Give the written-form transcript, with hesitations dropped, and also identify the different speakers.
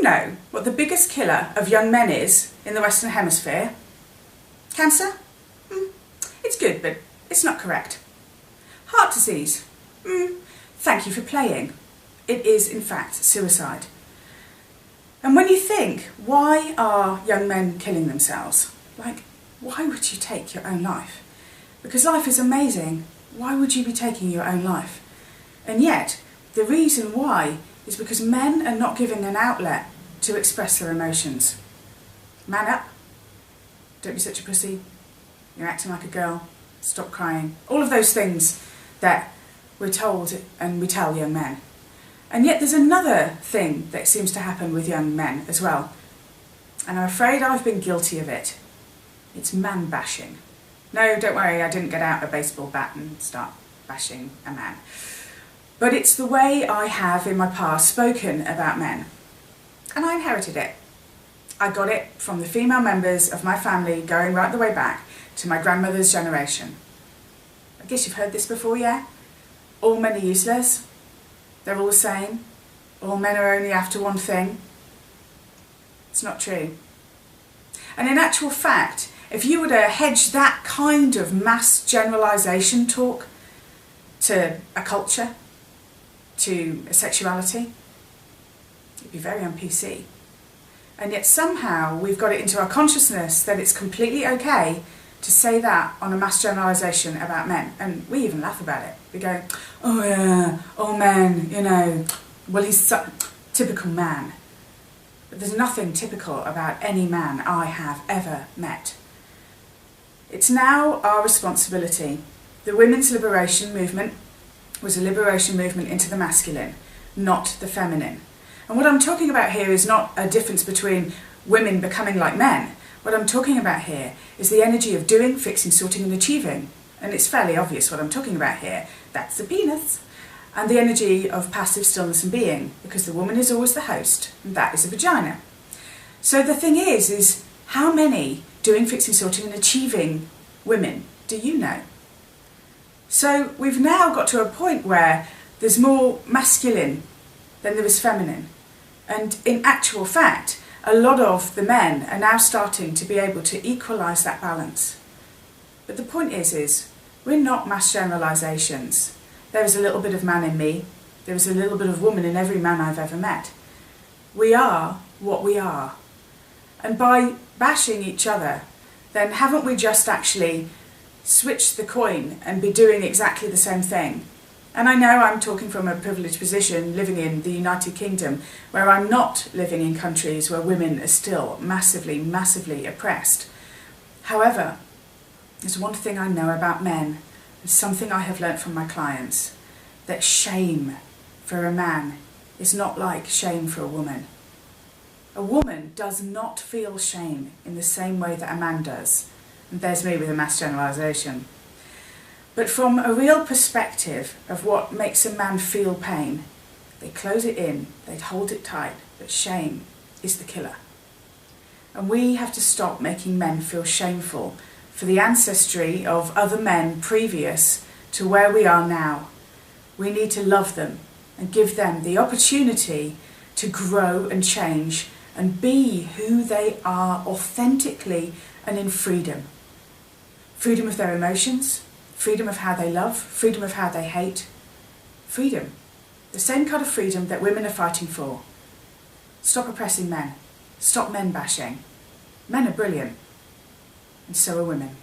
Speaker 1: know what the biggest killer of young men is in the Western Hemisphere? Cancer? It's good, but it's not correct. Heart disease? Thank you for playing. It is, in fact, suicide. And when you think, why are young men killing themselves? Like, why would you take your own life? Because life is amazing. Why would you be taking your own life? And yet, the reason why is because men are not given an outlet to express their emotions. Man up. Don't be such a pussy. You're acting like a girl. Stop crying. All of those things that we're told and we tell young men. And yet there's another thing that seems to happen with young men as well. And I'm afraid I've been guilty of it. It's man bashing. No, don't worry, I didn't get out a baseball bat and start bashing a man. But it's the way I have in my past spoken about men. And I inherited it. I got it from the female members of my family going right the way back to my grandmother's generation. I guess you've heard this before, yeah? All men are useless. They're all the same. All men are only after one thing. It's not true. And in actual fact, if you were to hedge that kind of mass generalisation talk to a culture, to a sexuality, it'd be very un-PC. And yet somehow we've got it into our consciousness that it's completely okay to say that on a mass generalisation about men. And we even laugh about it. We go, oh yeah, all men, you know, well he's so typical man. But there's nothing typical about any man I have ever met. It's now our responsibility. The women's liberation movement was a liberation movement into the masculine, not the feminine. And what I'm talking about here is not a difference between women becoming like men. What I'm talking about here is the energy of doing, fixing, sorting and achieving. And it's fairly obvious what I'm talking about here. That's the penis. And the energy of passive stillness and being, because the woman is always the host, and that is a vagina. So the thing is how many doing, fixing, sorting and achieving women do you know? So we've now got to a point where there's more masculine than there is feminine. And in actual fact, a lot of the men are now starting to be able to equalise that balance. But the point is we're not mass generalisations. There is a little bit of man in me. There is a little bit of woman in every man I've ever met. We are what we are. And by bashing each other, then haven't we just actually switched the coin and be doing exactly the same thing? And I know I'm talking from a privileged position living in the United Kingdom, where I'm not living in countries where women are still massively, massively oppressed. However, there's one thing I know about men, and something I have learnt from my clients, that shame for a man is not like shame for a woman. A woman does not feel shame in the same way that a man does. And there's me with a mass generalisation. But from a real perspective of what makes a man feel pain, they close it in, they hold it tight, but shame is the killer. And we have to stop making men feel shameful for the ancestry of other men previous to where we are now. We need to love them and give them the opportunity to grow and change and be who they are authentically and in freedom. Freedom of their emotions, freedom of how they love, freedom of how they hate. Freedom. The same kind of freedom that women are fighting for. Stop oppressing men. Stop men bashing. Men are brilliant. And so are women.